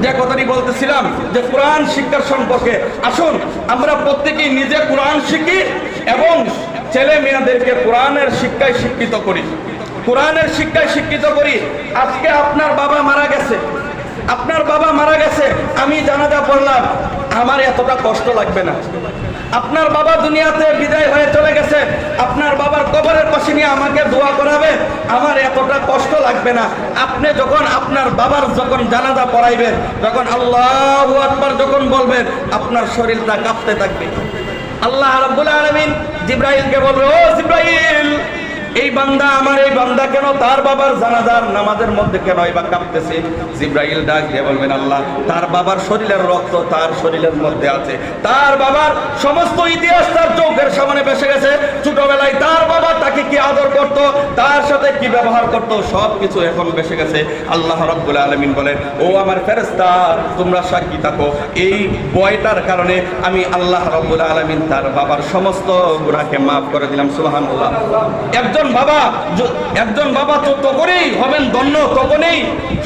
যে কথাটি বলতেছিলাম যে কোরআন শিক্ষার সম্পর্কে, আসুন আমরা প্রত্যেকেই নিজে কোরআন শিখি এবং ছেলে মেয়েদেরকে কোরআনের শিক্ষায় শিক্ষিত করি, কোরআনের শিক্ষায় শিক্ষিত করি। আজকে আপনার বাবা মারা গেছে, আপনার বাবা মারা গেছে, আমি জানাজা পড়লাম, আমার এতটা কষ্ট লাগবে না। আপনার বাবা দুনিয়াতে বিদায় হয়ে চলে গেছে, আপনার বাবার কবরের পাশে নিয়ে আমাকে দোয়া করাবে, আমার এতটা কষ্ট লাগবে না। আপনি যখন আপনার বাবার যখন জানাজা পড়াইবেন, যখন আল্লাহু আকবার যখন বলবেন, আপনার শরীরটা কাঁপতে থাকবে। আল্লাহ রাব্বুল আলামিন জিবরাইলকে বলবে, ও জিবরাইল, এই বান্দা, আমার এই বান্দা কেন তার বাবার জানাজার নামাজের মধ্যে কেন এবার কাঁপতেছে? জিবরাইল ডাক দিয়ে বলবেন, আল্লাহ, তার বাবার শরীরের রক্ত তার শরীরের মধ্যে আছে, তার বাবার সমস্ত ইতিহাস তার চোখের সামনে ভেসে গেছে। ছোটবেলায় তার বাবা তাকে কি আদর করত, তার সাথে কি ব্যবহার করত, সব কিছু এখন ভেসে গেছে। আল্লাহ রাব্বুল আলামিন বলেন, ও আমার ফেরেশতা, তোমরা সাক্ষী থাকো, এই বয়টার কারণে আমি আল্লাহ রাব্বুল আলামিন তার বাবার সমস্ত গুনাহকে মাফ করে দিলাম। সুবহানাল্লাহ। একজন বাবা তো তখনই হবেন ধন্য, তখনই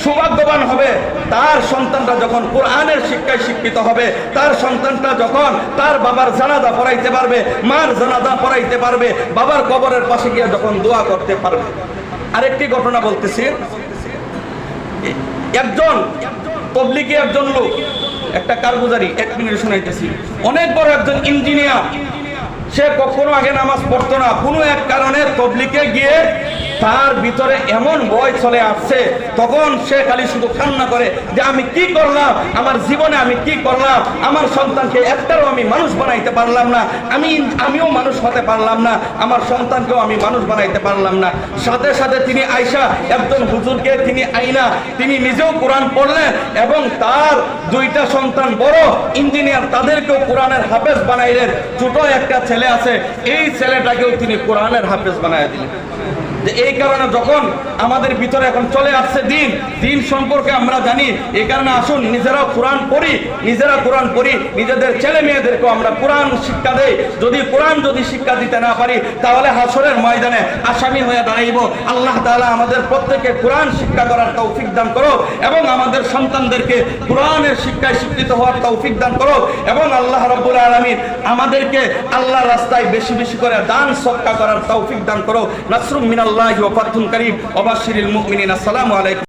সৌভাগ্যবান হবে তার সন্তানটা যখন কোরআনের শিক্ষায় শিক্ষিত হবে, তার সন্তানটা যখন তার বাবার জানাজা পড়াইতে পারবে, মার জানাজা পড়াইতে পারবে, বাবার কবরের পাশে গিয়ে যখন দোয়া করতে পারবে। আরেকটি ঘটনা বলতেছি, একজন তবলিগী একজন লোক, একটা কারগুজারি, 1 মিনিট শুনাইতেছি, অনেক বড় একজন ইঞ্জিনিয়ার, সে কখনো আগে নামাজ পড়তো না, কোনো এক কারণে তবলিগে গিয়ে তার ভিতরে এমন ভয় চলে আসছে, তখন সে খালি শুধু কান্না করে যে আমি কি করলাম, আমার জীবনে আমি কি করলাম, আমার সন্তানকে একটাও আমি মানুষ বানাইতে পারলাম না, আমিও মানুষ হতে পারলাম না, আমার সন্তানকেও আমি মানুষ বানাইতে পারলাম না। সাথে সাথে তিনি আয়সা একজন হুজুরকে তিনি আইনা তিনি নিজেও কোরআন পড়লেন এবং তার 2টা সন্তান বড় ইঞ্জিনিয়ার, তাদেরকেও কোরআনের হাফেজ বানাইলেন। ছোট একটা ছেলে আছে, এই ছেলেটাকেও তিনি কোরআনের হাফেজ বানাই দিলেন। এই কারণে যখন আমাদের ভিতরে এখন চলে আসছে দিন সম্পর্কে আমরা জানি, এই কারণে আসুন নিজেরাও কোরআন পড়ি, নিজেদের ছেলে মেয়েদেরকেও আমরা কোরআন শিক্ষা দেই। কোরআন যদি শিক্ষা দিতে না পারি, তাহলে হাসরের ময়দানে আসামি হয়ে দাঁড়াইব। আল্লাহ তাআলা আমাদের প্রত্যেককে কোরআন শিক্ষা করার তৌফিক দান করো এবং আমাদের সন্তানদেরকে কোরআনের শিক্ষায় শিক্ষিত হওয়ার তৌফিক দান করো এবং আল্লাহ রাব্বুল আলামিন আমাদেরকে আল্লাহর রাস্তায় বেশি বেশি করে দান সদকা করার তৌফিক দান করো। নাসরুম মিনাল্লাহি ওয়া ফাতহুন কারীম ওয়া বাশশিরিল মুমিনিন। আসসালামু আলাইকুম।